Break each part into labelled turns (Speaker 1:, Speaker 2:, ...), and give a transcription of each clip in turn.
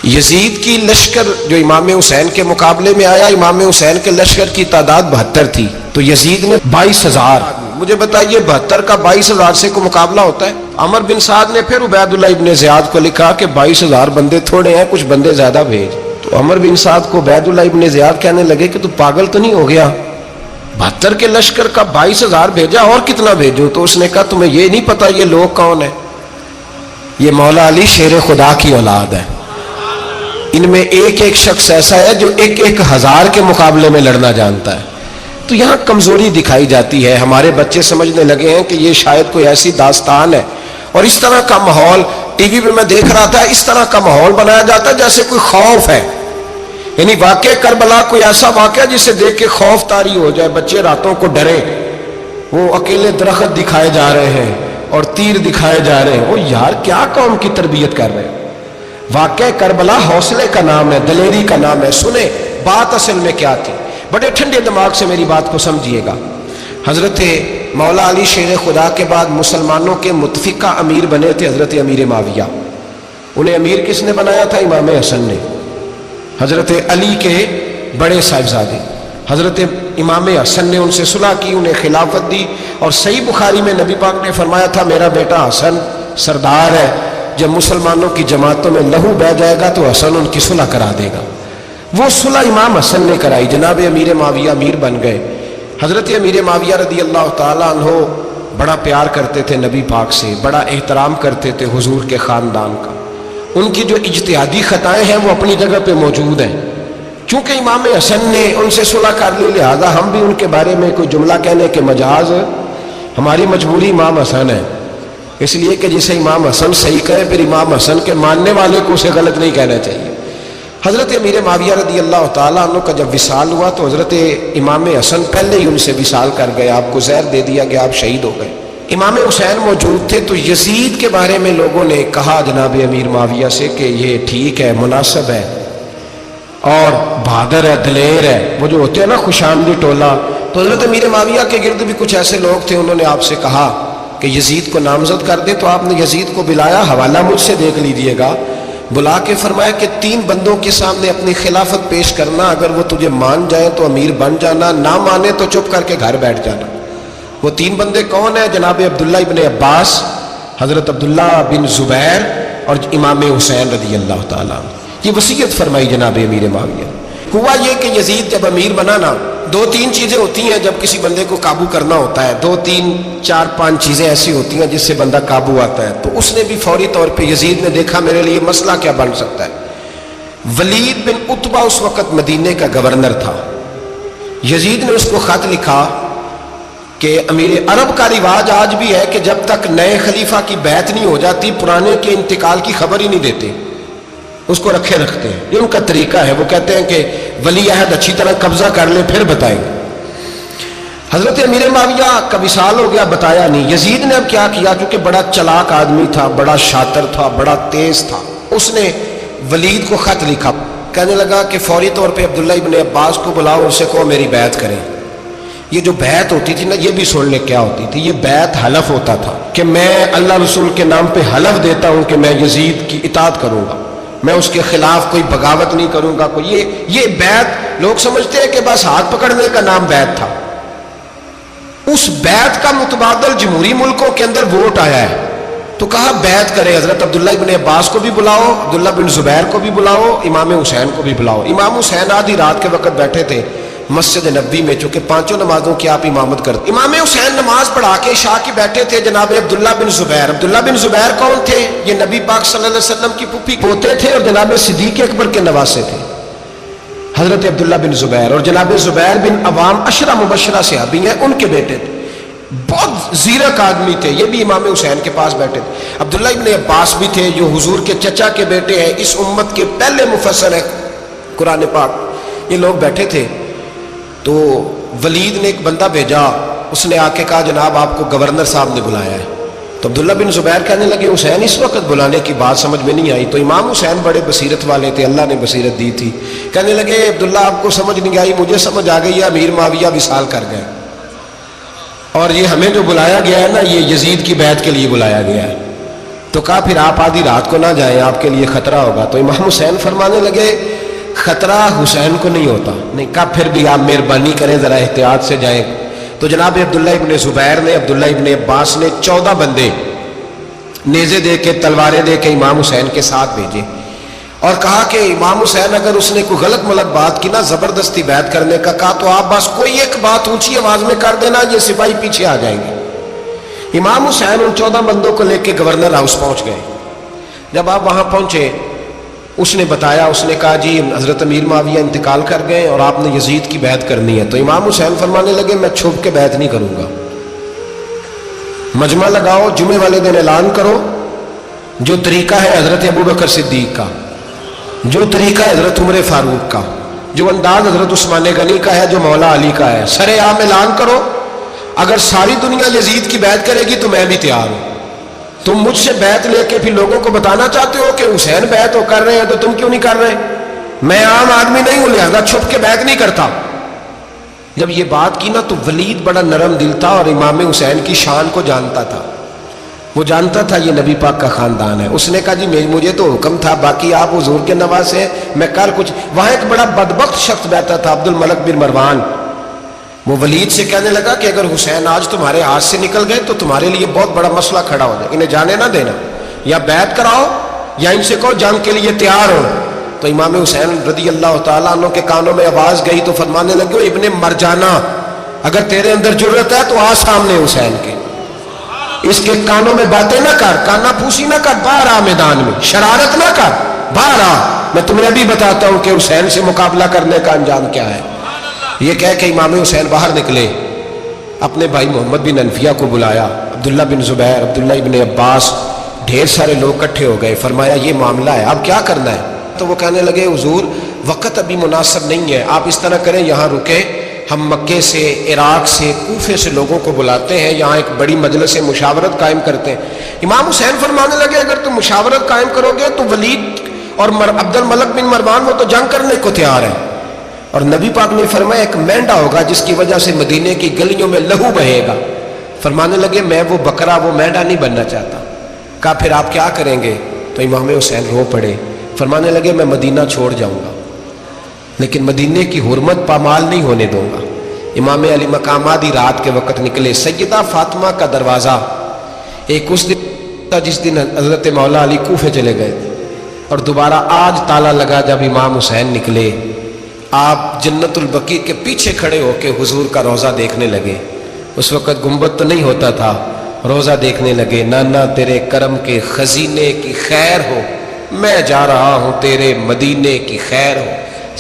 Speaker 1: یزید کی لشکر جو امام حسین کے مقابلے میں آیا، امام حسین کے لشکر کی تعداد 72 تھی، تو یزید نے 22,000. مجھے بتائیے 72 کا 22,000 سے کوئی مقابلہ ہوتا ہے؟ عمر بن سعد نے پھر عبید اللہ ابن زیاد کو لکھا کہ 22,000 بندے تھوڑے ہیں، کچھ بندے زیادہ بھیج. تو عمر بن سعد کو عبید اللہ ابن زیاد کہنے لگے کہ تو پاگل تو نہیں ہو گیا، 72 کے لشکر کا 22,000 بھیجا، اور کتنا بھیجو؟ تو اس نے کہا تمہیں یہ نہیں پتا یہ لوگ کون ہیں؟ یہ مولا علی شیر خدا کی اولاد ہے. ان میں ایک ایک شخص ایسا ہے جو 1,000 کے مقابلے میں لڑنا جانتا ہے. تو یہاں کمزوری دکھائی جاتی ہے. ہمارے بچے سمجھنے لگے ہیں کہ یہ شاید کوئی ایسی داستان ہے، اور اس طرح کا ماحول ٹی وی پہ میں دیکھ رہا تھا، اس طرح کا ماحول بنایا جاتا ہے جیسے کوئی خوف ہے. یعنی واقع کربلا کوئی ایسا واقعہ جسے دیکھ کے خوف طاری ہو جائے، بچے راتوں کو ڈرے. وہ اکیلے درخت دکھائے جا رہے ہیں اور تیر دکھائے جا رہے ہیں. وہ یار کیا قوم کی تربیت کر رہے ہیں؟ واقع کربلا حوصلے کا نام ہے، دلیری کا نام ہے. سنیں بات اصل میں کیا تھی، بڑے ٹھنڈے دماغ سے میری بات کو سمجھیے گا. حضرت مولا علی شیر خدا کے بعد مسلمانوں کے متفقہ امیر بنے تھے حضرت امیر معاویہ. انہیں امیر کس نے بنایا تھا؟ امام حسن نے، حضرت علی کے بڑے صاحبزادے. حضرت امام حسن نے ان سے صلح کی، انہیں خلافت دی. اور صحیح بخاری میں نبی پاک نے فرمایا تھا میرا بیٹا حسن سردار ہے، جب مسلمانوں کی جماعتوں میں لہو بہہ جائے گا تو حسن ان کی صلح کرا دے گا. وہ صلح امام حسن نے کرائی. جناب امیر معاویہ امیر بن گئے. حضرت امیر معاویہ رضی اللہ تعالیٰ عنہ بڑا پیار کرتے تھے نبی پاک سے، بڑا احترام کرتے تھے حضور کے خاندان کا. ان کی جو اجتہادی خطائیں ہیں وہ اپنی جگہ پہ موجود ہیں. چونکہ امام حسن نے ان سے صلح کر لی، لہذا ہم بھی ان کے بارے میں کوئی جملہ کہنے کے مجاز، ہماری مجبوری امام حسن ہے. اس لیے کہ جسے امام حسن صحیح کہے پھر امام حسن کے ماننے والے کو اسے غلط نہیں کہنا چاہیے. حضرت امیر معاویہ رضی اللہ تعالیٰ عنہ کا جب وصال ہوا تو حضرت امام حسن پہلے ہی ان سے وصال کر گئے، آپ کو زہر دے دیا گیا، آپ شہید ہو گئے. امام حسین موجود تھے. تو یزید کے بارے میں لوگوں نے کہا جناب امیر معاویہ سے کہ یہ ٹھیک ہے، مناسب ہے اور بہادر ہے، دلیر ہے، وہ جو ہوتے ہیں نا خوش آمدید ٹولہ. تو حضرت امیر معاویہ کے گرد بھی کچھ ایسے لوگ تھے، انہوں نے آپ سے کہا کہ یزید کو نامزد کر دے. تو آپ نے یزید کو بلایا، حوالہ مجھ سے دیکھ لیجیے گا. بلا کے فرمایا کہ 3 بندوں کے سامنے اپنی خلافت پیش کرنا، اگر وہ تجھے مان جائیں تو امیر بن جانا، نہ مانے تو چپ کر کے گھر بیٹھ جانا. وہ 3 بندے کون ہیں؟ جناب عبداللہ ابن عباس، حضرت عبداللہ بن زبیر اور امام حسین رضی اللہ تعالیٰ عنہ. یہ وصیت فرمائی جناب امیر معاویہ. ہوا یہ کہ یزید جب امیر بنا نا، 2-3 چیزیں ہوتی ہیں جب کسی بندے کو قابو کرنا ہوتا ہے، 2-3-4-5 چیزیں ایسی ہوتی ہیں جس سے بندہ قابو آتا ہے. تو اس نے بھی فوری طور پہ، یزید نے دیکھا میرے لیے مسئلہ کیا بن سکتا ہے. ولید بن عتبہ اس وقت مدینے کا گورنر تھا. یزید نے اس کو خط لکھا کہ امیر عرب کا رواج آج بھی ہے کہ جب تک نئے خلیفہ کی بیعت نہیں ہو جاتی پرانے کے انتقال کی خبر ہی نہیں دیتے، اس کو رکھے رکھتے ہیں. یہ ان کا طریقہ ہے. وہ کہتے ہیں کہ ولی عہد اچھی طرح قبضہ کر لے پھر بتائیں گے. حضرت امیر معاویہ کا وصال ہو گیا، بتایا نہیں. یزید نے اب کیا کیا، کیونکہ بڑا چلاک آدمی تھا، بڑا شاطر تھا، بڑا تیز تھا. اس نے ولید کو خط لکھا، کہنے لگا کہ فوری طور پہ عبداللہ ابن عباس کو بلاؤ، ان سے کہو میری بیعت کریں. یہ جو بیعت ہوتی تھی نا، یہ بھی سن لے کیا ہوتی تھی. یہ بیعت حلف ہوتا تھا کہ میں اللہ رسول کے نام پہ حلف دیتا ہوں کہ میں یزید کی اطاعت کروں گا، میں اس کے خلاف کوئی بغاوت نہیں کروں گا. کوئی یہ بیعت لوگ سمجھتے ہیں کہ بس ہاتھ پکڑنے کا نام بیعت تھا. اس بیعت کا متبادل جمہوری ملکوں کے اندر ووٹ آیا ہے. تو کہا بیعت کرے. حضرت عبداللہ ابن عباس کو بھی بلاؤ، عبداللہ بن زبیر کو بھی بلاؤ، امام حسین کو بھی بلاؤ. امام حسین آدھی رات کے وقت بیٹھے تھے مسجد نبوی میں، چونکہ 5 نمازوں کی آپ امامت کرتے. امام حسین نماز پڑھا کے عشاء کی بیٹھے تھے. جناب عبداللہ بن زبیر، عبداللہ بن زبیر کون تھے؟ یہ نبی پاک صلی اللہ علیہ وسلم کی پھوپھی پوتے تھے اور جناب صدیق اکبر کے نواسے تھے. حضرت عبداللہ بن زبیر اور جناب زبیر بن عوام عشرہ مبشرہ صحابی ہیں، ان کے بیٹے تھے. بہت زیرک آدمی تھے. یہ بھی امام حسین کے پاس بیٹھے تھے. عبداللہ ابن عباس بھی تھے جو حضور کے چچا کے بیٹے ہیں، اس امت کے پہلے مفسر ہیں قرآن پاک. یہ لوگ بیٹھے تھے. تو ولید نے ایک بندہ بھیجا، اس نے آ کے کہا جناب آپ کو گورنر صاحب نے بلایا ہے. تو عبداللہ بن زبیر کہنے لگے حسین اس وقت بلانے کی بات سمجھ میں نہیں آئی. تو امام حسین بڑے بصیرت والے تھے، اللہ نے بصیرت دی تھی. کہنے لگے عبداللہ آپ کو سمجھ نہیں آئی، مجھے سمجھ آ گئی ہے، امیر معاویہ وصال کر گئے اور یہ ہمیں جو بلایا گیا ہے نا، یہ یزید کی بیعت کے لیے بلایا گیا ہے. تو کہا پھر آپ آدھی رات کو نہ جائیں، آپ کے لیے خطرہ ہوگا۔ تو امام حسین فرمانے لگے خطرہ حسین کو نہیں ہوتا۔ نہیں کہا پھر بھی آپ مہربانی کریں ذرا احتیاط سے جائیں۔ تو جناب عبداللہ ابن زبیر نے، عبداللہ ابن عباس نے 14 بندے نیزے دے کے، تلواریں دے کے امام حسین کے ساتھ بھیجے اور کہا کہ امام حسین اگر اس نے کوئی غلط ملت بات کی نا، زبردستی بیعت کرنے کا کہا، تو آپ بس کوئی ایک بات اونچی آواز میں کر دینا، یہ سپاہی پیچھے آ جائیں گے۔ امام حسین ان 14 بندوں کو لے کے گورنر ہاؤس پہنچ گئے۔ جب آپ وہاں پہنچے، اس نے بتایا، اس نے کہا جی حضرت امیر معاویہ انتقال کر گئے اور آپ نے یزید کی بیعت کرنی ہے۔ تو امام حسین فرمانے لگے میں چھپ کے بیعت نہیں کروں گا، مجمع لگاؤ، جمعے والے دن اعلان کرو، جو طریقہ ہے حضرت ابوبکر صدیق کا، جو طریقہ ہے حضرت عمر فاروق کا، جو انداز حضرت عثمان غنی کا ہے، جو مولا علی کا ہے، سر عام اعلان کرو، اگر ساری دنیا یزید کی بیعت کرے گی تو میں بھی تیار ہوں۔ تم مجھ سے بیعت لے کے پھر لوگوں کو بتانا چاہتے ہو کہ حسین بیعت ہو کر رہے ہیں تو تم کیوں نہیں کر رہے؟ میں عام آدمی نہیں ہوں، لہذا چھپ کے بیعت نہیں کرتا۔ جب یہ بات کی نا تو ولید بڑا نرم دل تھا اور امام حسین کی شان کو جانتا تھا، وہ جانتا تھا یہ نبی پاک کا خاندان ہے۔ اس نے کہا جی مجھے تو حکم تھا، باقی آپ حضور کے نواز ہیں، میں کل کچھ۔ وہاں ایک بڑا بدبخت شخص بیٹھا تھا، عبد الملک بن مروان، وہ ولید سے کہنے لگا کہ اگر حسین آج تمہارے ہاتھ سے نکل گئے تو تمہارے لیے بہت بڑا مسئلہ کھڑا ہو جائے، انہیں جانے نہ دینا، یا بیعت کراؤ یا ان سے کہو جنگ کے لیے تیار ہو۔ تو امام حسین رضی اللہ تعالیٰ عنہ کے کانوں میں آواز گئی تو فرمانے لگے ابن مرجانہ، اگر تیرے اندر جرت ہے تو آ سامنے حسین کے، اس کے کانوں میں باتیں نہ کر، کانا پھوسی نہ کر، باہر آ میدان میں، شرارت نہ کر، باہر آ، میں تمہیں ابھی بتاتا ہوں کہ حسین سے مقابلہ کرنے کا انجام کیا ہے۔ یہ کہہ کہ امام حسین باہر نکلے، اپنے بھائی محمد بن انفیہ کو بلایا، عبداللہ بن زبیر، عبداللہ ابن عباس، ڈھیر سارے لوگ اکٹھے ہو گئے۔ فرمایا یہ معاملہ ہے، اب کیا کرنا ہے؟ تو وہ کہنے لگے حضور وقت ابھی مناسب نہیں ہے، آپ اس طرح کریں یہاں رکیں، ہم مکے سے، عراق سے، کوفے سے لوگوں کو بلاتے ہیں، یہاں ایک بڑی مجلس مشاورت قائم کرتے ہیں۔ امام حسین فرمانے لگے اگر تم مشاورت قائم کرو گے تو ولید اور عبد الملک بن مروان وہ تو جنگ کرنے کو تیار ہے، اور نبی پاک نے فرمایا ایک مینڈا ہوگا جس کی وجہ سے مدینے کی گلیوں میں لہو بہے گا۔ فرمانے لگے میں وہ بکرا، وہ مینڈا نہیں بننا چاہتا۔ کہا پھر آپ کیا کریں گے؟ تو امام حسین رو پڑے، فرمانے لگے میں مدینہ چھوڑ جاؤں گا لیکن مدینے کی حرمت پامال نہیں ہونے دوں گا۔ امام علی مقام آدھی رات کے وقت نکلے، سیدہ فاطمہ کا دروازہ ایک اس دن تھا جس دن حضرت مولا علی کوفے چلے گئے تھے، اور دوبارہ آج تالا لگا جب امام حسین نکلے۔ آپ جنت البقیع کے پیچھے کھڑے ہو کے حضور کا روضہ دیکھنے لگے، اس وقت گنبد تو نہیں ہوتا تھا، روضہ دیکھنے لگے۔ نانا تیرے کرم کے خزینے کی خیر ہو، میں جا رہا ہوں تیرے مدینے کی خیر ہو۔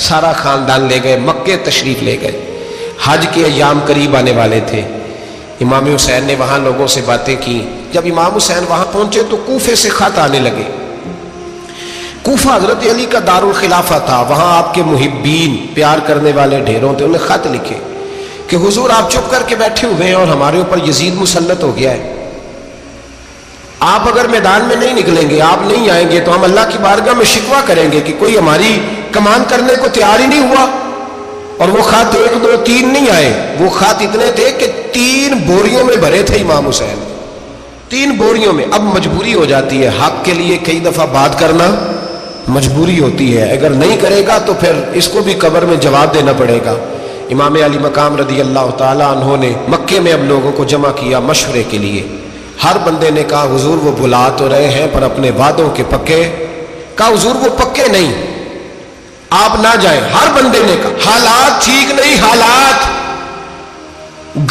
Speaker 1: سارا خاندان لے گئے، مکے تشریف لے گئے، حج کے ایام قریب آنے والے تھے۔ امام حسین نے وہاں لوگوں سے باتیں کی۔ جب امام حسین وہاں پہنچے تو کوفے سے خط آنے لگے۔ کوفہ حضرت علی کا دار الخلافہ تھا، وہاں آپ کے محبین، پیار کرنے والے ڈھیروں تھے، انہیں خط لکھے کہ حضور آپ چپ کر کے بیٹھے ہوئے ہیں اور ہمارے اوپر یزید مسلط ہو گیا ہے، آپ اگر میدان میں نہیں نکلیں گے، آپ نہیں آئیں گے تو ہم اللہ کی بارگاہ میں شکوہ کریں گے کہ کوئی ہماری کمان کرنے کو تیار ہی نہیں ہوا۔ اور وہ خط 1 2 3 نہیں آئے، وہ خط اتنے تھے کہ 3 بوریوں میں بھرے تھے امام حسین، 3 بوریوں میں۔ اب مجبوری ہو جاتی ہے، حق کے لیے کئی دفعہ بات کرنا مجبوری ہوتی ہے، اگر نہیں کرے گا تو پھر اس کو بھی قبر میں جواب دینا پڑے گا۔ امام علی مقام رضی اللہ تعالیٰ عنہ نے مکے میں اب لوگوں کو جمع کیا مشورے کے لیے۔ ہر بندے نے کہا حضور وہ بلا تو رہے ہیں پر اپنے وعدوں کے پکے۔ کہا حضور وہ پکے نہیں، آپ نہ جائیں۔ ہر بندے نے کہا حالات ٹھیک نہیں، حالات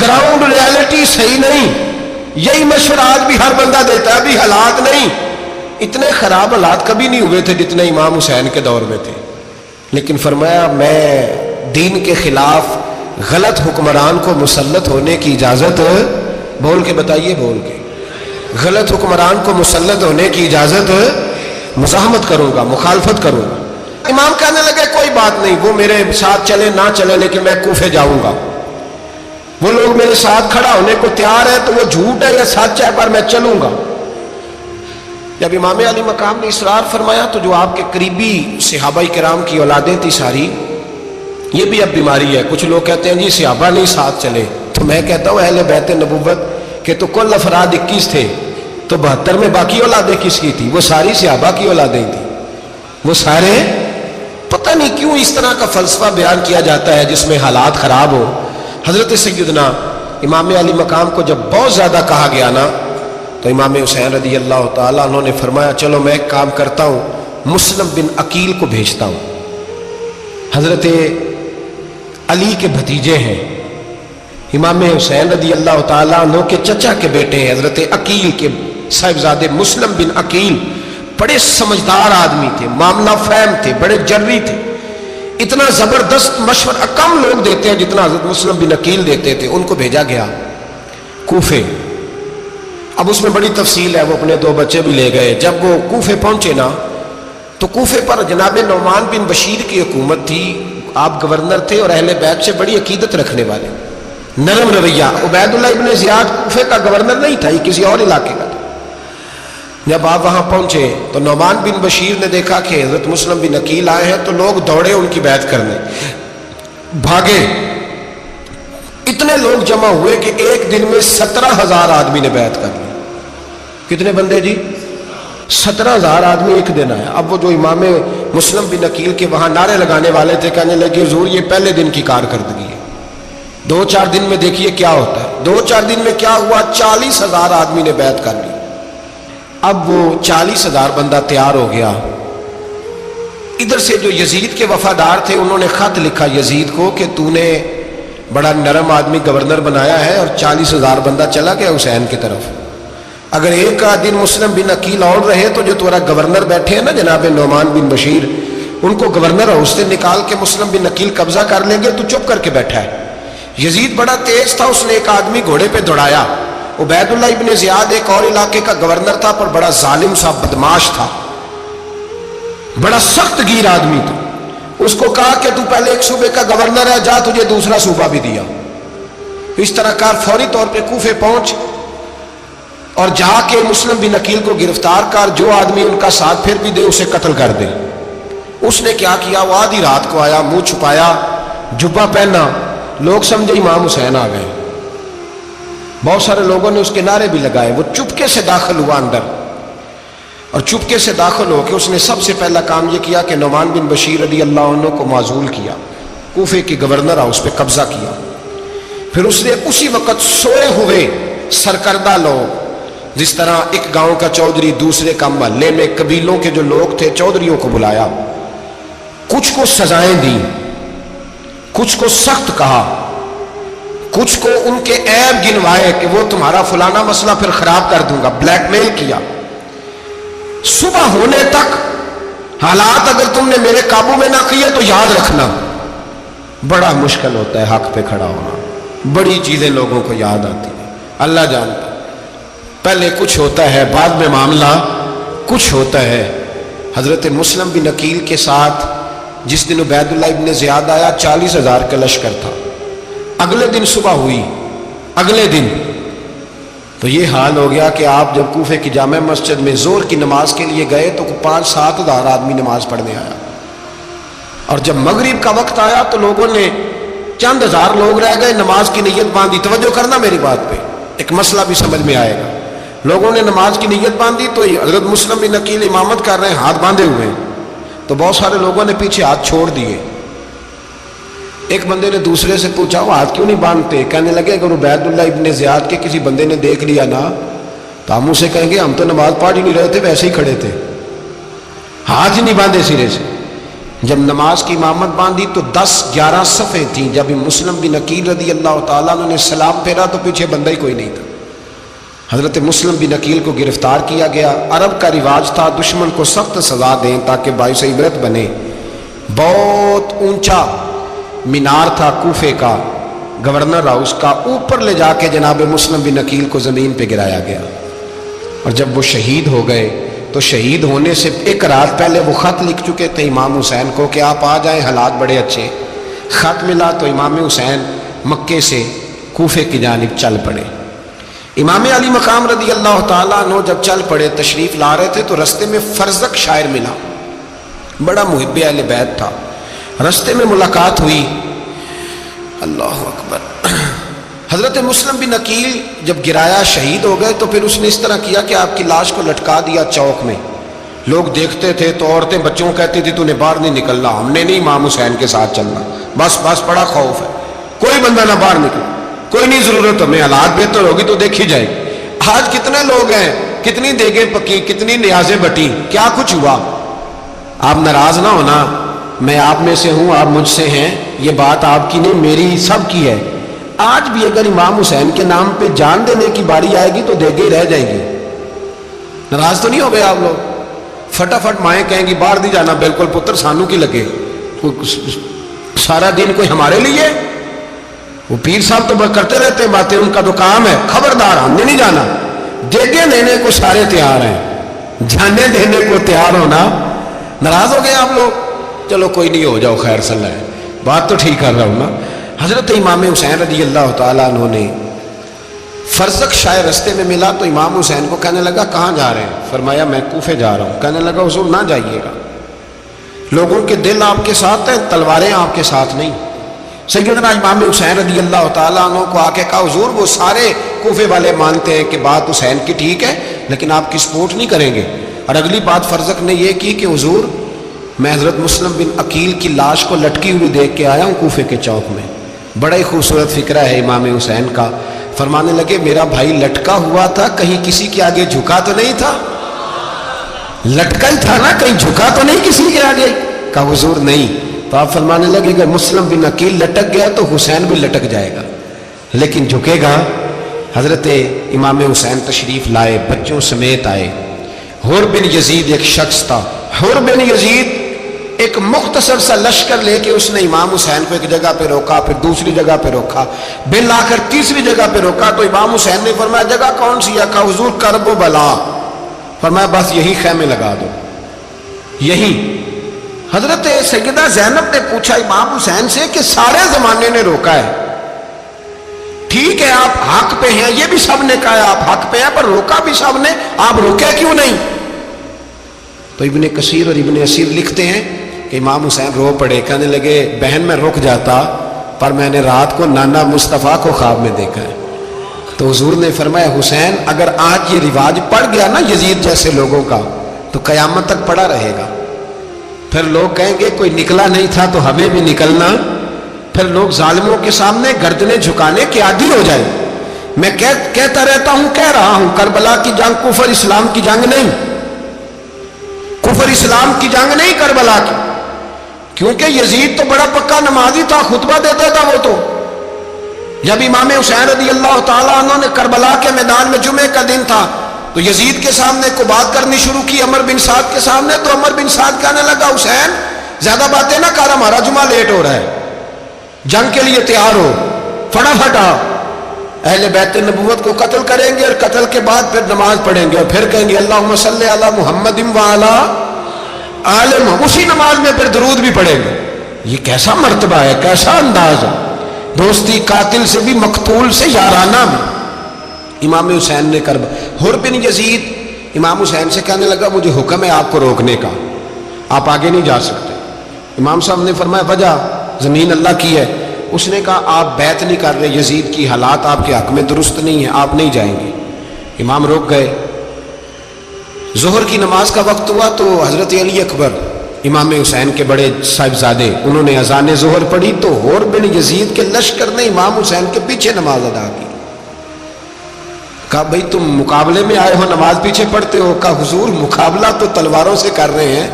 Speaker 1: گراؤنڈ ریالٹی صحیح نہیں، یہی مشورہ آج بھی ہر بندہ دیتا ہے، ابھی حالات نہیں۔ اتنے خراب حالات کبھی نہیں ہوئے تھے جتنے امام حسین کے دور میں تھے، لیکن فرمایا میں دین کے خلاف غلط حکمران کو مسلط ہونے کی اجازت، بول کے بتائیے، بول کے، غلط حکمران کو مسلط ہونے کی اجازت مزاحمت کروں گا، مخالفت کروں گا۔ امام کہنے لگے کوئی بات نہیں، وہ میرے ساتھ چلے نہ چلے لیکن میں کوفے جاؤں گا، وہ لوگ میرے ساتھ کھڑا ہونے کو تیار ہے تو وہ جھوٹ ہے یا سچ ہے پر میں چلوں گا۔ جب امام علی مقام نے اصرار فرمایا تو جو آپ کے قریبی صحابہ کرام کی اولادیں تھی ساری، یہ بھی اب بیماری ہے، کچھ لوگ کہتے ہیں جی صحابہ نہیں ساتھ چلے، تو میں کہتا ہوں اہل بیت نبوت کہ تو کل افراد 21 تھے، تو 72 میں باقی اولادیں کس کی تھی؟ وہ ساری صحابہ کی اولادیں تھی، وہ سارے، پتہ نہیں کیوں اس طرح کا فلسفہ بیان کیا جاتا ہے جس میں حالات خراب ہو۔ حضرت سیدنا امام علی مقام کو جب بہت زیادہ کہا گیا نا تو امام حسین رضی اللہ تعالیٰ انہوں نے فرمایا چلو میں ایک کام کرتا ہوں، مسلم بن عقیل کو بھیجتا ہوں، حضرت علی کے بھتیجے ہیں، امام حسین رضی اللہ تعالیٰ عنہ کے چچا کے بیٹے ہیں، حضرت عقیل کے صاحبزادے مسلم بن عقیل بڑے سمجھدار آدمی تھے، معاملہ فہم تھے، بڑے جری تھے، اتنا زبردست مشورہ کم لوگ دیتے ہیں جتنا حضرت مسلم بن عقیل دیتے تھے۔ ان کو بھیجا گیا کوفے۔ اب اس میں بڑی تفصیل ہے، وہ اپنے 2 بچے بھی لے گئے۔ جب وہ کوفے پہنچے نا تو کوفے پر جناب نعمان بن بشیر کی حکومت تھی، آپ گورنر تھے اور اہل بیت سے بڑی عقیدت رکھنے والے، نرم رویہ۔ عبید اللہ ابن زیاد کوفے کا گورنر نہیں تھا، یہ کسی اور علاقے کا تھا۔ جب آپ وہاں پہنچے تو نعمان بن بشیر نے دیکھا کہ حضرت مسلم بن عقیل آئے ہیں تو لوگ دوڑے ان کی بیعت کرنے، بھاگے، اتنے لوگ جمع ہوئے کہ ایک دن میں 17,000 آدمی نے بیعت کر لی۔ کتنے بندے جی؟ 17,000 آدمی ایک دن آیا۔ اب وہ جو امام مسلم بن عقیل کے وہاں نعرے لگانے والے تھے کہنے لگے حضور یہ پہلے دن کی کارکردگی ہے، 2-4 دن میں دیکھیے کیا ہوتا ہے۔ 2-4 دن میں کیا ہوا؟ 40,000 آدمی نے بیعت کر لی۔ اب وہ 40,000 بندہ تیار ہو گیا۔ ادھر سے جو یزید کے وفادار تھے انہوں نے خط لکھا یزید کو کہ تو نے بڑا نرم آدمی گورنر بنایا ہے اور 40,000 بندہ چلا گیا حسین کی طرف، اگر ایک دن مسلم بن عقیل اور رہے تو جو تمہارا گورنر بیٹھے ہیں نا جناب نعمان بن بشیر، ان کو گورنر ہاؤس سے نکال کے مسلم بن عقیل قبضہ کر لیں گے، تو چپ کر کے بیٹھا ہے۔ یزید بڑا تیز تھا، اس نے ایک آدمی گھوڑے پہ دوڑایا۔ عبید اللہ ابن زیاد ایک اور علاقے کا گورنر تھا پر بڑا ظالم سا بدماش تھا، بڑا سخت گیر آدمی تھا۔ اس کو کہا کہ تو پہلے ایک صوبے کا گورنر ہے، جا تجھے دوسرا صوبہ بھی دیا۔ اس طرح کار فوری طور پہ کوفے پہنچ اور جا کے مسلم بن عقیل کو گرفتار کر، جو آدمی ان کا ساتھ پھر بھی دے اسے قتل کر دے۔ اس نے کیا کیا؟ وہ آدھی رات کو آیا، منہ چھپایا، جبہ پہنا، لوگ سمجھے امام حسین آ گئے۔ بہت سارے لوگوں نے اس کے نعرے بھی لگائے۔ وہ چپکے سے داخل ہوا اندر، اور چپکے سے داخل ہو کے اس نے سب سے پہلا کام یہ کیا کہ نعمان بن بشیر رضی اللہ عنہ کو معزول کیا، کوفے کی گورنر ہاؤس پہ قبضہ کیا۔ پھر اس نے اسی وقت سوئے ہوئے سرکردہ لوگ، جس طرح ایک گاؤں کا چودھری دوسرے کا محلے میں قبیلوں کے جو لوگ تھے چودھریوں کو بلایا، کچھ کو سزائیں دیں، کچھ کو سخت کہا، کچھ کو ان کے عیب گنوائے کہ وہ تمہارا فلانا مسئلہ پھر خراب کر دوں گا، بلیک میل کیا۔ صبح ہونے تک حالات اگر تم نے میرے قابو میں نہ کیے تو یاد رکھنا بڑا مشکل ہوتا ہے حق پہ کھڑا ہونا، بڑی چیزیں لوگوں کو یاد آتی ہیں، اللہ جانتا ہے۔ پہلے کچھ ہوتا ہے، بعد میں معاملہ کچھ ہوتا ہے۔ حضرت مسلم بن عقیل کے ساتھ جس دن عبید اللہ ابن زیاد آیا 40,000 کا لشکر تھا۔ اگلے دن صبح ہوئی، اگلے دن تو یہ حال ہو گیا کہ آپ جب کوفے کی جامع مسجد میں زور کی نماز کے لیے گئے تو 5-7 ہزار آدمی نماز پڑھنے آیا، اور جب مغرب کا وقت آیا تو لوگوں نے چند ہزار لوگ رہ گئے، نماز کی نیت باندھی۔ توجہ کرنا میری بات پہ، ایک مسئلہ بھی سمجھ میں آئے گا۔ لوگوں نے نماز کی نیت باندھی تو حضرت مسلم بن عقیل امامت کر رہے ہیں، ہاتھ باندھے ہوئے ہیں، تو بہت سارے لوگوں نے پیچھے ہاتھ چھوڑ دیے۔ ایک بندے نے دوسرے سے پوچھا وہ ہاتھ کیوں نہیں باندھتے؟ کہنے لگے اگر عبید اللہ ابن زیاد کے کسی بندے نے دیکھ لیا نا تو ہم اسے کہیں گے ہم تو نماز پڑھ ہی نہیں رہے تھے، ویسے ہی کھڑے تھے، ہاتھ ہی نہیں باندھے سرے سے۔ جب نماز کی امامت باندھی تو 10-11 صفیں تھیں۔ جب مسلم بن عقیل رضی اللہ تعالیٰ عنہ نے سلام پھیرا تو پیچھے بندہ ہی کوئی نہیں تھا۔ حضرت مسلم بن عقیل کو گرفتار کیا گیا۔ عرب کا رواج تھا دشمن کو سخت سزا دیں تاکہ باعث عبرت بنے۔ بہت اونچا مینار تھا کوفے کا، گورنر ہاؤس کا، اوپر لے جا کے جناب مسلم بن عقیل کو زمین پہ گرایا گیا، اور جب وہ شہید ہو گئے تو شہید ہونے سے ایک رات پہلے وہ خط لکھ چکے تھے امام حسین کو کہ آپ آ جائیں، حالات بڑے اچھے۔ خط ملا تو امام حسین مکے سے کوفے کی جانب چل پڑے۔ امام علی مقام رضی اللہ تعالیٰ عنہ جب چل پڑے، تشریف لا رہے تھے تو رستے میں فرزق شاعر ملا، بڑا محب اہل بیت تھا۔ رستے میں ملاقات ہوئی، اللہ اکبر، حضرت مسلم بن عقیل جب گرایا شہید ہو گئے تو پھر اس نے اس طرح کیا کہ آپ کی لاش کو لٹکا دیا چوک میں. لوگ دیکھتے تھے تو عورتیں بچوں کہتی تھی تو نے باہر نہیں نکلنا, ہم نے نہیں امام حسین کے ساتھ چلنا, بس بڑا خوف ہے, کوئی بندہ نہ باہر نکلے, کوئی نہیں ضرورت ہمیں, حالات بہتر ہوگی تو دیکھی جائے گی. آج کتنے لوگ ہیں, کتنی دیگیں پکی, کتنی نیازیں بٹی, کیا کچھ ہوا. آپ ناراض نہ ہونا, میں آپ میں سے ہوں, آپ مجھ سے ہیں, یہ بات آپ کی نہیں میری سب کی ہے. آج بھی اگر امام حسین کے نام پہ جان دینے کی باری آئے گی تو دیگیں رہ جائیں گی. ناراض تو نہیں ہو گئے آپ لوگ؟ فٹافٹ مائیں کہیں گی باہر نہیں جانا, بالکل پتر سانو کی لگے, سارا دن کوئی ہمارے لیے. وہ پیر صاحب تو کرتے رہتے ہیں باتیں, ان کا تو کام ہے, خبردار ہم نے نہیں جانا. دیگیں دینے کو سارے تیار ہیں, جانے دینے کو تیار ہونا. ناراض ہو گئے آپ لوگ؟ چلو کوئی نہیں, ہو جاؤ, خیر صلی اللہ ہے, بات تو ٹھیک کر رہا ہوں نا. حضرت امام حسین رضی اللہ تعالیٰ عنہ نے فرزق شاہ رستے میں ملا تو امام حسین کو کہنے لگا کہاں جا رہے ہیں؟ فرمایا میں کوفے جا رہا ہوں. کہنے لگا حضور نہ جائیے گا, لوگوں کے دل آپ کے ساتھ ہیں, تلواریں آپ کے ساتھ نہیں. سیدنا امام حسین رضی اللہ تعالیٰ عنہ کو آ کے کہا حضور وہ سارے کوفے والے مانتے ہیں کہ بات حسین کی ٹھیک ہے لیکن آپ کی سپورٹ نہیں کریں گے. اور اگلی بات فرزق نے یہ کی کہ حضور میں حضرت مسلم بن عقیل کی لاش کو لٹکی ہوئی دیکھ کے آیا ہوں کوفے کے چوک میں. بڑا ہی خوبصورت فکرہ ہے امام حسین کا. فرمانے لگے میرا بھائی لٹکا ہوا تھا, کہیں کسی کے آگے جھکا تو نہیں تھا؟ لٹکا ہی تھا نا, کہیں جھکا تو نہیں کسی کے آگے؟ کہا حضور نہیں. تو آپ فرمانے لگے اگر مسلم بن عقیل لٹک گیا تو حسین بھی لٹک جائے گا, لیکن جھکے گا. حضرت امام حسین تشریف لائے, بچوں سمیت آئے. حر بن یزید ایک شخص تھا. حر بن یزید ایک مختصر سا لشکر لے کے اس نے امام حسین کو ایک جگہ پہ روکا, پھر دوسری جگہ پہ روکا, بل آ کر تیسری جگہ پہ روکا. تو امام حسین نے فرمایا جگہ کون سی ہے؟ کہا حضور کرب و بلا. فرمایا بس یہی خیمے لگا دو, یہی. حضرت سیدہ زینب نے پوچھا امام حسین سے کہ سارے زمانے نے روکا ہے, ٹھیک ہے آپ حق پہ ہیں, یہ بھی سب نے کہا آپ حق پہ ہیں, پر روکا بھی سب نے, آپ روکے کیوں نہیں؟ تو ابن کثیر اور ابن اسیر لکھتے ہیں کہ امام حسین رو پڑے, کہنے لگے بہن میں رک جاتا پر میں نے رات کو نانا مصطفیٰ کو خواب میں دیکھا ہے. تو حضور نے فرمایا حسین اگر آج یہ رواج پڑ گیا نا یزید جیسے لوگوں کا تو قیامت تک پڑا رہے گا. پھر لوگ کہیں گے کوئی نکلا نہیں تھا تو ہمیں بھی نکلنا. پھر لوگ ظالموں کے سامنے گردنیں جھکانے کے عادی ہو جائیں. میں کہتا رہتا ہوں, کہہ رہا ہوں, کربلا کی جنگ کفر اسلام کی جنگ نہیں, کفر اسلام کی جنگ نہیں کربلا کی. کیونکہ یزید تو بڑا پکا نمازی تھا, خطبہ دیتا تھا. وہ تو جب امام حسین رضی اللہ تعالیٰ عنہ نے کربلا کے میدان میں جمعے کا دن تھا تو یزید کے سامنے کو بات کرنی شروع کی, عمر بن سعد کے سامنے. تو عمر بن سعد کہنے لگا حسین زیادہ باتیں نہ کر, ہمارا جمعہ لیٹ ہو رہا ہے, جنگ کے لیے تیار ہو, فٹافٹ آ. اہل بیت نبوت کو قتل کریں گے اور قتل کے بعد پھر نماز پڑھیں گے اور پھر کہیں گے اللہم صلی علی محمد وعلی آل محمد, اسی نماز میں پھر درود بھی پڑھیں گے. یہ کیسا مرتبہ ہے, کیسا انداز ہے, دوستی قاتل سے بھی مقتول سے یارانہ بھی. امام حسین نے حر بن یزید امام حسین سے کہنے لگا مجھے حکم ہے آپ کو روکنے کا, آپ آگے نہیں جا سکتے. امام صاحب نے فرمایا وجہ زمین اللہ کی ہے. اس نے کہا آپ بیعت نہیں کر رہے, یزید کی حالات آپ کے حق میں درست نہیں ہیں, آپ نہیں جائیں گے. امام روک گئے. ظہر کی نماز کا وقت ہوا تو حضرت علی اکبر امام حسین کے بڑے صاحبزادے انہوں نے اذان ظہر پڑھی تو حر بن یزید کے لشکر نے امام حسین کے پیچھے نماز ادا کی. کہا بھئی تم مقابلے میں آئے ہو, نماز پیچھے پڑھتے ہو؟ کہا حضور مقابلہ تو تلواروں سے کر رہے ہیں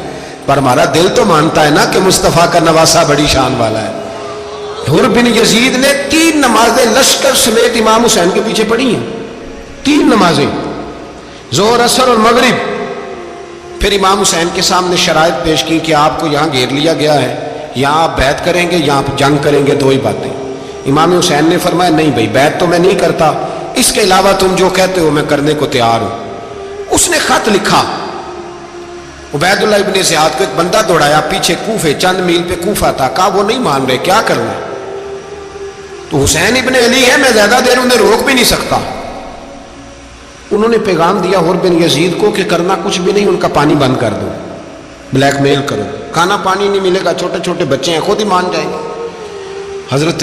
Speaker 1: پر ہمارا دل تو مانتا ہے نا کہ مصطفیٰ کا نواسہ بڑی شان والا ہے. حر بن یزید نے 3 نمازیں لشکر سمیت امام حسین کے پیچھے پڑھی ہیں, 3 نمازیں, ظہر اثر اور مغرب. پھر امام حسین کے سامنے شرائط پیش کی کہ آپ کو یہاں گھیر لیا گیا ہے, یہاں آپ بیعت کریں گے, یہاں آپ جنگ کریں گے, 2 ہی باتیں. امام حسین نے فرمایا نہیں بھائی بیعت تو میں نہیں کرتا, اس کے علاوہ تم جو کہتے ہو میں کرنے کو تیار ہوں. اس نے خط لکھا, عبید اللہ ابن زیاد کو ایک بندہ دوڑایا پیچھے, کوفے چند میل پہ کوفہ تھا. کہا وہ نہیں مان رہے, کیا کرنا ہے؟ تو حسین ابن علی ہے, میں زیادہ دیر انہیں روک بھی نہیں سکتا. انہوں نے پیغام دیا حر بن یزید کو کہ کرنا کچھ بھی نہیں, ان کا پانی بند کر دو, بلیک میل کرو, کھانا پانی نہیں ملے گا, چھوٹے چھوٹے بچے ہیں, خود ہی مان جائیں گے. حضرت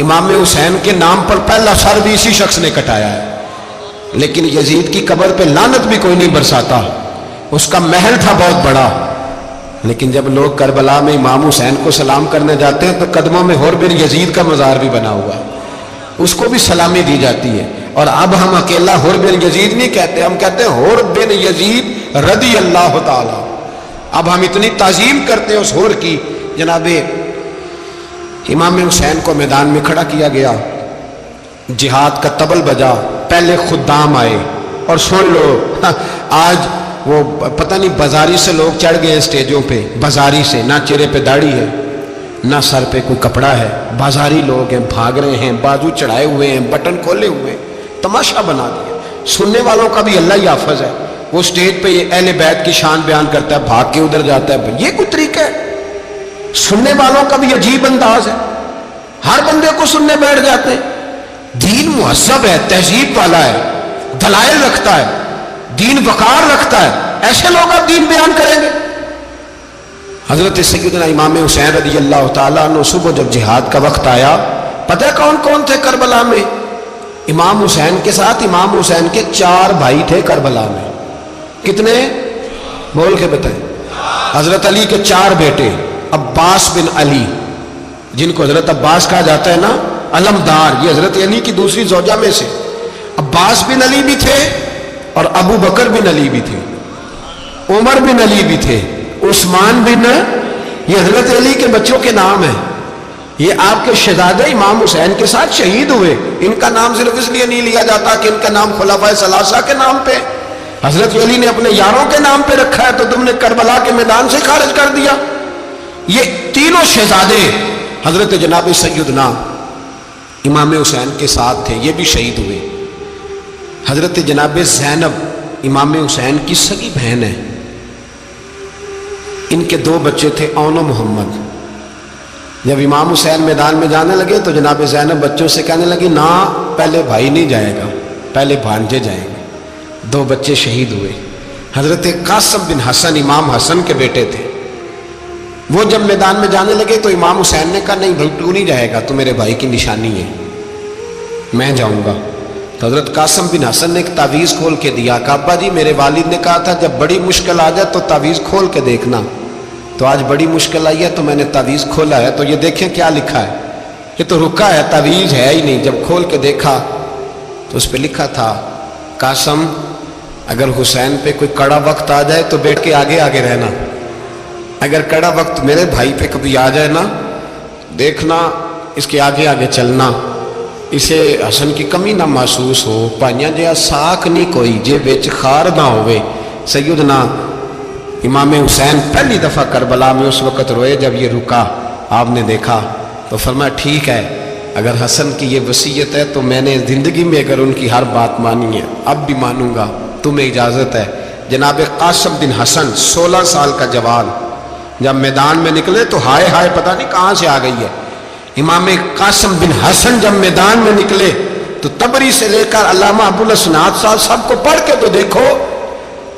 Speaker 1: امام حسین کے نام پر پہلا سر بھی اسی شخص نے کٹایا ہے، لیکن یزید کی قبر پہ لعنت بھی کوئی نہیں برساتا، اس کا محل تھا بہت بڑا، لیکن جب لوگ کربلا میں امام حسین کو سلام کرنے جاتے ہیں تو قدموں میں حر بن یزید کا مزار بھی بنا ہوا ہے، اس کو بھی سلامی دی جاتی ہے۔ اور اب ہم اکیلا حر بن یزید نہیں کہتے، ہم کہتے ہیں حر بن یزید رضی اللہ تعالی۔ اب ہم اتنی تعظیم کرتے ہیں اس حر کی۔ جناب امام حسین کو میدان میں کھڑا کیا گیا، جہاد کا طبل بجا، پہلے خدام آئے، اور سن لو آج وہ پتہ نہیں بازاری سے لوگ چڑھ گئے ہیں اسٹیجوں پہ، بازاری سے، نہ چہرے پہ داڑھی ہے نہ سر پہ کوئی کپڑا ہے، بازاری لوگ ہیں، بھاگ رہے ہیں، بازو چڑھائے ہوئے ہیں، بٹن کھولے ہوئے ہیں، تماشا بنا دیا۔ سننے والوں کا بھی اللہ ہی حافظ ہے، وہ اسٹیج پہ یہ اہل بیت کی شان بیان کرتا ہے، بھاگ کے ادھر جاتا ہے، یہ کوئی طریقہ ہے؟ سننے والوں کا بھی عجیب انداز ہے، ہر بندے کو سننے بیٹھ جاتے ہیں۔ دین مہذب ہے، تہذیب والا ہے، دلائل رکھتا ہے، دین وقار رکھتا ہے، ایسے لوگ اب دین بیان کریں گے؟ حضرت سیدنا امام حسین رضی اللہ تعالیٰ عنہ صبح جب جہاد کا وقت آیا، پتہ ہے کون کون تھے کربلا میں؟ امام حسین کے ساتھ امام حسین کے 4 بھائی تھے کربلا میں۔ کتنے؟ بول کے بتائیں۔ حضرت علی کے 4 بیٹے، عباس بن علی، جن کو حضرت عباس کہا جاتا ہے نا، علمدار، یہ حضرت علی کی دوسری زوجہ میں سے عباس بن علی بھی تھے، اور ابو بکر بن علی بھی تھے، عمر بن علی بھی تھے، عثمان بن، یہ حضرت علی کے بچوں کے نام ہیں۔ یہ آپ کے شہزادے امام حسین کے ساتھ شہید ہوئے، ان کا نام صرف اس لیے نہیں لیا جاتا کہ ان کا نام خلفائے ثلاثہ کے نام پہ، حضرت علی نے اپنے یاروں کے نام پہ رکھا ہے، تو تم نے کربلا کے میدان سے خارج کر دیا۔ یہ تینوں شہزادے حضرت جناب سیدنا امام حسین کے ساتھ تھے، یہ بھی شہید ہوئے۔ حضرت جناب زینب امام حسین کی سگی بہن ہے، ان کے 2 بچے تھے، اون و محمد۔ جب امام حسین میدان میں جانے لگے تو جناب زینب بچوں سے کہنے لگی، نہ پہلے بھائی نہیں جائے گا، پہلے بھانجے جائیں گے۔ 2 بچے شہید ہوئے۔ حضرت قاسم بن حسن امام حسن کے بیٹے تھے، وہ جب میدان میں جانے لگے تو امام حسین نے کہا، نہیں بھائی تو نہیں جائے گا، تو میرے بھائی کی نشانی ہے، میں جاؤں گا۔ تو حضرت قاسم بن حسن نے ایک تعویذ کھول کے دیا، کہا ابا جی میرے والد نے کہا تھا جب بڑی مشکل آ جائے تو تعویذ کھول کے دیکھنا، تو آج بڑی مشکل آئی ہے تو میں نے تعویذ کھولا ہے، تو یہ دیکھیں کیا لکھا ہے، یہ تو رکا ہے، تعویذ ہے ہی نہیں۔ جب کھول کے دیکھا تو اس پہ لکھا تھا، قاسم اگر حسین پہ کوئی کڑا وقت آ جائے تو بیٹھ کے آگے آگے رہنا، اگر کڑا وقت میرے بھائی پہ کبھی آ جائے نا، دیکھنا اس کے آگے آگے چلنا، اسے حسن کی کمی نہ محسوس ہو، پائیاں جہاں ساکھ نہیں کوئی جے بچ خار نہ ہوئے۔ سیدنا امام حسین پہلی دفعہ کربلا میں اس وقت روئے جب یہ رکا، آپ نے دیکھا تو فرمایا ٹھیک ہے، اگر حسن کی یہ وصیت ہے تو میں نے زندگی میں اگر ان کی ہر بات مانی ہے اب بھی مانوں گا، تمہیں اجازت ہے۔ جناب قاسم بن حسن 16 سال کا جوان جب میدان میں نکلے تو ہائے ہائے پتہ نہیں کہاں سے آ گئی ہے۔ امام قاسم بن حسن جب میدان میں نکلے تو تبری سے لے کر علامہ ابو الاسناد صاحب سب کو پڑھ کے تو دیکھو،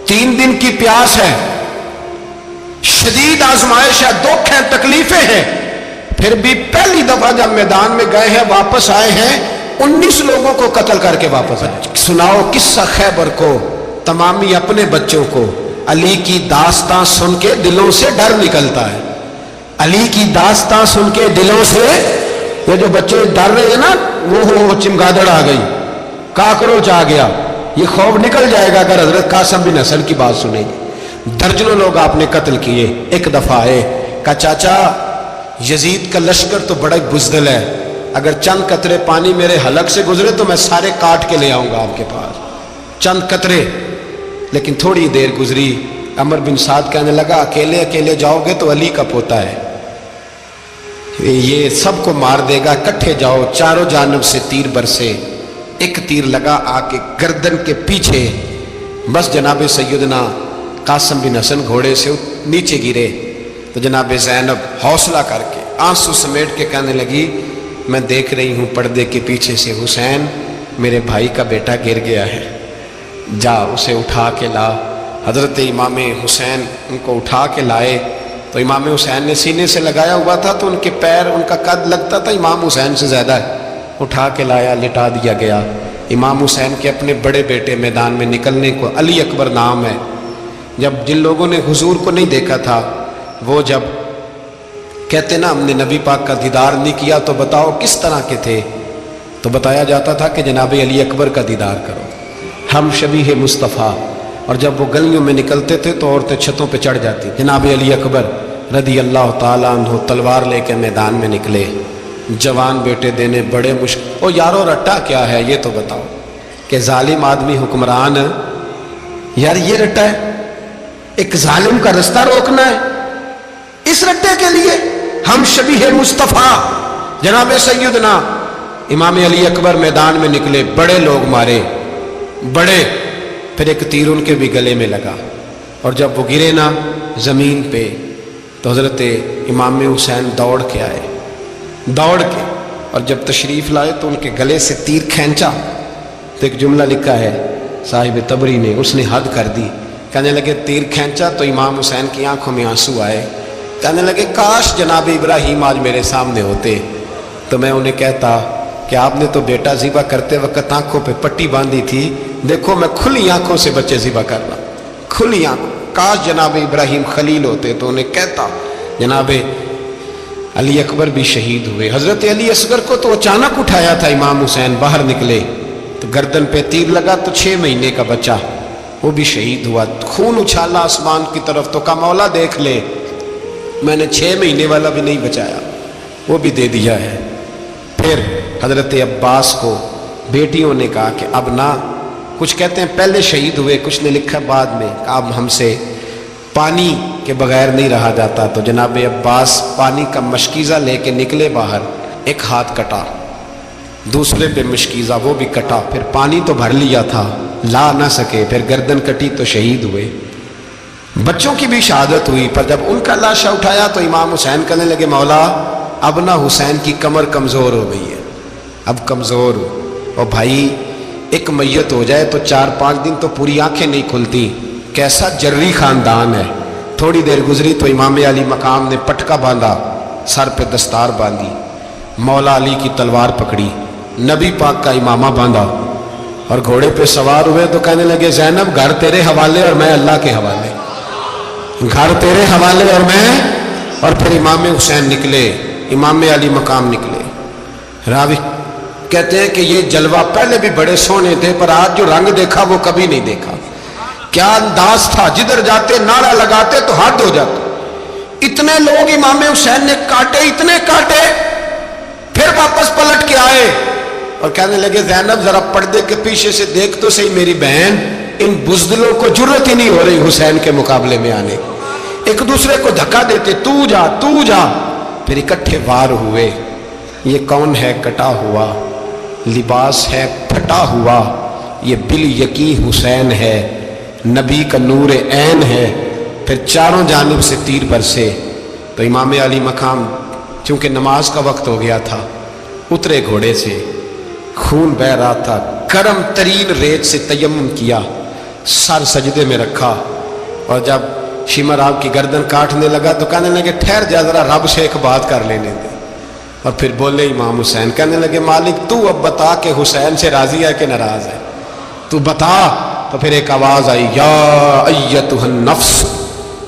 Speaker 1: 3 دن کی پیاس ہے، شدید آزمائش ہے، دکھ ہے، تکلیفیں ہیں، پھر بھی پہلی دفعہ جب میدان میں گئے ہیں واپس آئے ہیں 19 لوگوں کو قتل کر کے واپس آئے۔ سناؤ قصہ خیبر کو، تمامی اپنے بچوں کو، علی کی داستان سن کے دلوں سے ڈر نکلتا ہے، علی کی داستان سن کے دلوں سے، یہ جو بچے ڈر رہے ہیں نا، وہ چمگادڑ آ گئی، کاکروچ آ گیا، یہ خوف نکل جائے گا اگر حضرت قاسم بن حسن کی بات سنیں گے۔ درجنوں لوگ آپ نے قتل کیے۔ ایک دفعہ آئے، کہا چاچا یزید کا لشکر تو بڑا بزدل ہے، اگر چند قطرے پانی میرے حلق سے گزرے تو میں سارے کاٹ کے لے آؤں گا آپ کے پاس، چند قطرے۔ لیکن تھوڑی دیر گزری، عمر بن سعد کہنے لگا اکیلے اکیلے جاؤ گے تو علی کا پوتا ہے، یہ سب کو مار دے گا، کٹھے جاؤ۔ چاروں جانب سے تیر برسے، ایک تیر لگا آ کے گردن کے پیچھے، بس جناب سیدنا قاسم بن حسن گھوڑے سے نیچے گرے تو جناب زینب حوصلہ کر کے آنسو سمیٹ کے کہنے لگی، میں دیکھ رہی ہوں پردے کے پیچھے سے حسین میرے بھائی کا بیٹا گر گیا ہے، جا اسے اٹھا کے لا۔ حضرت امام حسین ان کو اٹھا کے لائے، تو امام حسین نے سینے سے لگایا ہوا تھا تو ان کے پیر، ان کا قد لگتا تھا امام حسین سے زیادہ ہے، اٹھا کے لایا، لٹا دیا گیا۔ امام حسین کے اپنے بڑے بیٹے میدان میں نکلنے کو، علی اکبر نام ہے، جب جن لوگوں نے حضور کو نہیں دیکھا تھا وہ جب کہتے نا ہم نے نبی پاک کا دیدار نہیں کیا تو بتاؤ کس طرح کے تھے، تو بتایا جاتا تھا کہ جناب علی اکبر کا دیدار کرو، ہم شبیہ مصطفیٰ۔ اور جب وہ گلیوں میں نکلتے تھے تو عورتیں چھتوں پہ چڑھ جاتی۔ جناب علی اکبر رضی اللہ تعالیٰ عنہ تلوار لے کے میدان میں نکلے، جوان بیٹے دینے بڑے مشکل۔ او یارو رٹا کیا ہے یہ تو بتاؤ، کہ ظالم آدمی حکمران، یار یہ رٹا ہے، ایک ظالم کا رستہ روکنا ہے، اس رٹے کے لیے ہم شبیہ مصطفیٰ۔ جناب سیدنا امام علی اکبر میدان میں نکلے، بڑے لوگ مارے، بڑے، پھر ایک تیر ان کے بھی گلے میں لگا، اور جب وہ گرے نا زمین پہ تو حضرت امام حسین دوڑ کے آئے، دوڑ کے، اور جب تشریف لائے تو ان کے گلے سے تیر کھینچا تو ایک جملہ لکھا ہے صاحب تبری نے، اس نے حد کر دی، کہنے لگے تیر کھینچا تو امام حسین کی آنکھوں میں آنسو آئے، کہنے لگے کاش جناب ابراہیم آج میرے سامنے ہوتے تو میں انہیں کہتا کہ آپ نے تو بیٹا ذبح کرتے وقت آنکھوں پہ پٹی باندھی تھی، دیکھو میں کھلی آنکھوں سے بچے ذبح کر رہا، کھلی آنکھوں، کاش جناب ابراہیم خلیل ہوتے تو انہیں کہتا۔ جناب علی اکبر بھی شہید ہوئے۔ حضرت علی اصغر کو تو اچانک اٹھایا تھا امام حسین، باہر نکلے تو گردن پہ تیر لگا تو 6 مہینے کا بچہ وہ بھی شہید ہوا، خون اچھالا آسمان کی طرف تو کہا مولا دیکھ لے، میں نے 6 مہینے والا بھی نہیں بچایا، وہ بھی دے دیا ہے۔ پھر حضرت عباس کو بیٹیوں نے کہا کہ اب نہ، کچھ کہتے ہیں پہلے شہید ہوئے، کچھ نے لکھا بعد میں، کہ اب ہم سے پانی کے بغیر نہیں رہا جاتا، تو جناب عباس پانی کا مشکیزہ لے کے نکلے باہر، ایک ہاتھ کٹا، دوسرے پہ مشکیزہ وہ بھی کٹا، پھر پانی تو بھر لیا تھا لا نہ سکے، پھر گردن کٹی تو شہید ہوئے۔ بچوں کی بھی شہادت ہوئی، پر جب ان کا لاشا اٹھایا تو امام حسین کہنے لگے مولا اب نہ حسین کی کمر کمزور ہو گئی ہے، اب کمزور ہو، اور بھائی ایک میت ہو جائے تو 4-5 دن تو پوری آنکھیں نہیں کھلتی، کیسا جری خاندان ہے۔ تھوڑی دیر گزری تو امام علی مقام نے پٹکا باندھا، سر پہ دستار باندھی، مولا علی کی تلوار پکڑی، نبی پاک کا امامہ باندھا اور گھوڑے پہ سوار ہوئے تو کہنے لگے زینب گھر تیرے حوالے اور میں اللہ کے حوالے، گھر تیرے حوالے اور میں، اور پھر امام حسین نکلے، امام علی مقام نکلے۔ راوی کہتے ہیں کہ یہ جلوہ پہلے بھی بڑے سونے تھے پر آج جو رنگ دیکھا وہ کبھی نہیں دیکھا، کیا انداز تھا، جدھر جاتے نعرہ لگاتے تو حد ہو جاتا۔ اتنے لوگ امام حسین نے کاٹے، اتنے کاٹے، پھر واپس پلٹ کے آئے اور کہنے لگے زینب ذرا پردے کے پیچھے سے دیکھ تو صحیح میری بہن، ان بزدلوں کو جرت ہی نہیں ہو رہی حسین کے مقابلے میں آنے، ایک دوسرے کو دھکا دیتے، تو جا تو جا، پھر اکٹھے وار ہوئے۔ یہ کون ہے کٹا ہوا، لباس ہے پھٹا ہوا، یہ بال یقین حسین ہے، نبی کا نور عین ہے۔ پھر چاروں جانب سے تیر برسے تو امام علی مقام چونکہ نماز کا وقت ہو گیا تھا، اترے گھوڑے سے، خون بہ رہا تھا، گرم ترین ریت سے تیمم کیا، سر سجدے میں رکھا، اور جب شمر آپ کی گردن کاٹنے لگا تو کہنے لگے ٹھہر جا ذرا رب سے ایک بات کر لینے دے، اور پھر بولے امام حسین، کہنے لگے مالک تو اب بتا کہ حسین سے راضی ہے کہ ناراض ہے، تو بتا۔ تو پھر ایک آواز آئی، یا ایتھا النفس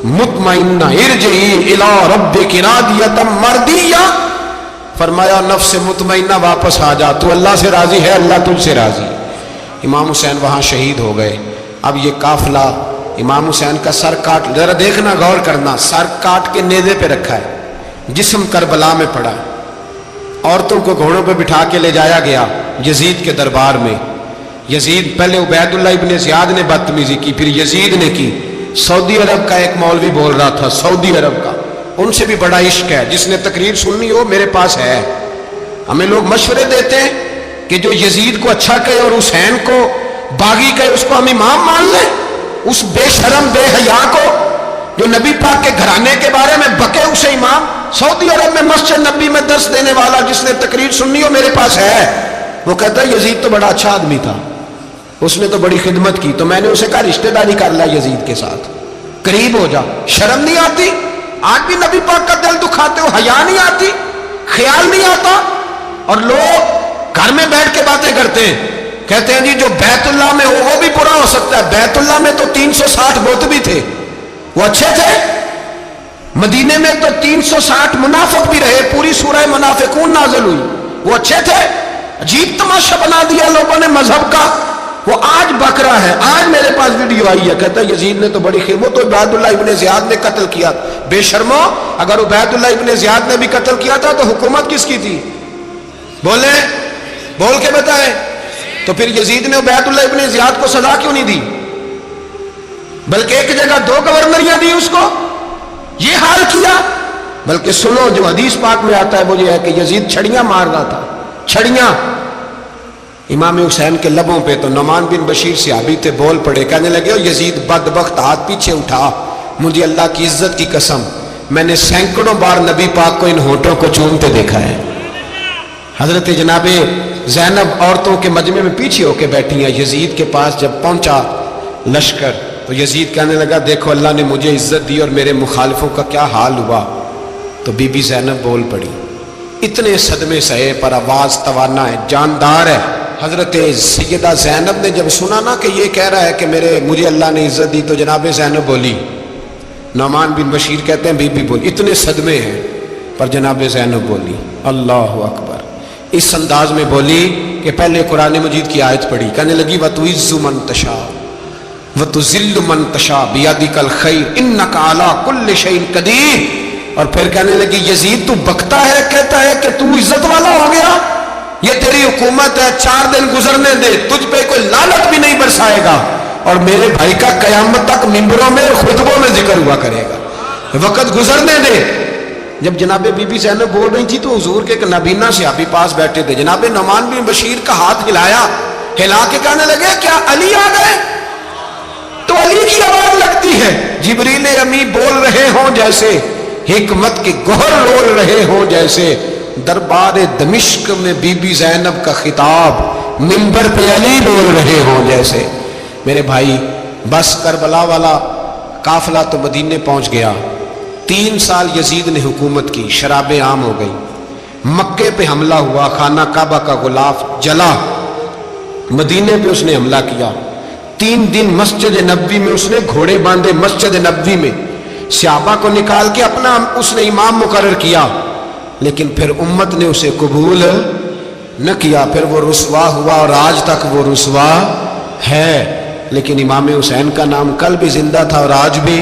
Speaker 1: مطمئنہ ارجعی الی ربک راضیۃ مرضیہ، فرمایا نفس مطمئنہ واپس آ جا، تو اللہ سے راضی ہے، اللہ تجھ سے راضی۔ امام حسین وہاں شہید ہو گئے۔ اب یہ قافلہ امام حسین کا سر کاٹ، ذرا دیکھنا غور کرنا، سر کاٹ کے نیزے پہ رکھا ہے، جسم کربلا میں پڑا، عورتوں کو گھوڑوں پہ بٹھا کے لے جایا گیا یزید کے دربار میں۔ یزید پہلے عبید اللہ ابن زیاد نے بدتمیزی کی، پھر یزید نے کی۔ سعودی عرب کا ایک مولوی بول رہا تھا، سعودی عرب کا، ان سے بھی بڑا عشق ہے، جس نے تقریر سننی ہو میرے پاس ہے۔ ہمیں لوگ مشورے دیتے ہیں کہ جو یزید کو اچھا کہے اور حسین کو باغی کہے اس کو ہم امام مان لیں، اس بے شرم بے حیا کو جو نبی پاک کے گھرانے کے بارے میں بکے اسے امام۔ سعودی عرب میں مسجد نبی میں درس دینے والا جس نے تقریر سننی ہو میرے پاس ہے، وہ کہتا ہے یزید تو بڑا اچھا آدمی تھا، اس نے تو بڑی خدمت کی، تو میں نے اسے کہا رشتہ داری کر لا یزید کے ساتھ، قریب ہو جا، شرم نہیں آتی؟ آج بھی نبی پاک کا دل دکھاتے ہو، حیا نہیں آتی، خیال نہیں آتا؟ اور لوگ گھر میں بیٹھ کے باتیں کرتے ہیں، کہتے ہیں جی جو بیت اللہ میں ہو وہ بھی برا ہو سکتا ہے۔ بیت اللہ میں تو 360 بت بھی تھے، وہ اچھے تھے۔ مدینے میں تو 360 منافق بھی رہے، پوری سورہ منافقون نازل ہوئی، وہ اچھے تھے۔ عجیب تماشا بنا دیا لوگوں نے مذہب کا۔ وہ آج بک رہا ہے، آج میرے پاس ویڈیو آئی ہے، کہتا ہے یزید نے تو بڑی خیر، وہ تو عبید اللہ ابن زیاد نے قتل کیا۔ بے شرمو، اگر عبید اللہ ابن زیاد نے بھی قتل کیا تھا تو حکومت کس کی تھی؟ بولیں، بول کے بتائیں۔ تو پھر یزید نے عبید اللہ ابن زیاد کو سزا کیوں نہیں دی، بلکہ ایک جگہ 2 گورنریاں دی اس کو؟ یہ حال کیا۔ بلکہ سنو، جو حدیث پاک میں آتا ہے وہ یہ ہے کہ یزید چھڑیاں مار رہا تھا، چھڑیاں۔ امام حسین کے لبوں پہ تو نعمان بن بشیر صحابی تھے، بول پڑے، کہنے لگے یزید بدبخت، ہاتھ پیچھے اٹھا، مجھے اللہ کی عزت کی قسم میں نے سینکڑوں بار نبی پاک کو ان ہونٹوں کو چومتے دیکھا ہے۔ حضرت جناب زینب عورتوں کے مجمع میں پیچھے ہو کے بیٹھی ہیں۔ یزید کے پاس جب پہنچا لشکر تو یزید کہنے لگا دیکھو اللہ نے مجھے عزت دی اور میرے مخالفوں کا کیا حال ہوا۔ تو بی بی زینب بول پڑی، اتنے صدمے سہے پر آواز توانا ہے، جاندار ہے۔ حضرت سیدہ زینب نے جب سنا نا کہ یہ کہہ رہا ہے کہ مجھے اللہ نے عزت دی، تو جناب زینب بولی، نعمان بن بشیر کہتے ہیں بی بی بولی، اتنے صدمے ہیں پر جناب زینب بولی اللہ اکبر، اس انداز میں بولی کہ پہلے قرآن مجید کی آیت پڑھی، کہنے لگی وَتُعِزُّ مَن تَشَاءُ وَتُذِلُّ مَن تَشَاءُ بِيَدِكَ الْخَيْرُ إِنَّكَ عَلَىٰ كُلِّ شَيْءٍ قَدِيرٌ۔ اور پھر کہنے لگی یزید تو بکتا ہے، کہتا ہے کہ تو عزت والا ہو گیا، یہ تیری حکومت ہے، 4 دن گزرنے دے، تجھ پہ کوئی لعنت بھی نہیں برسائے گا، اور میرے بھائی کا قیامت تک ممبروں میں خطبوں میں ذکر ہوا کرے گا، وقت گزرنے دے۔ جب جناب بی بی زینب بول رہی تھی تو حضور کے ایک نابینا صحابی پاس بیٹھے تھے، جناب نعمان بن بشیر کا ہاتھ ہلایا، ہلا کے کہنے لگے کیا علی آ گئے؟ تو علی کی آواز لگتی ہے، جبریل امی بول رہے ہوں جیسے، حکمت کے گوہر رول رہے ہوں جیسے، دربار دمشق میں بی بی زینب کا خطاب، منبر پہ علی بول رہے ہوں جیسے۔ میرے بھائی بس کربلا والا قافلہ تو مدینے پہنچ گیا، 3 سال یزید نے حکومت کی، شرابیں عام ہو گئی، مکے پہ حملہ ہوا، خانہ کعبہ کا غلاف جلا، مدینے پہ اس نے حملہ کیا، 3 دن مسجد نبوی میں اس نے گھوڑے باندھے، مسجد نبوی میں صحابہ کو نکال کے اپنا اس نے امام مقرر کیا، لیکن پھر امت نے اسے قبول نہ کیا، پھر وہ رسوا ہوا اور آج تک وہ رسوا ہے۔ لیکن امام حسین کا نام کل بھی زندہ تھا اور آج بھی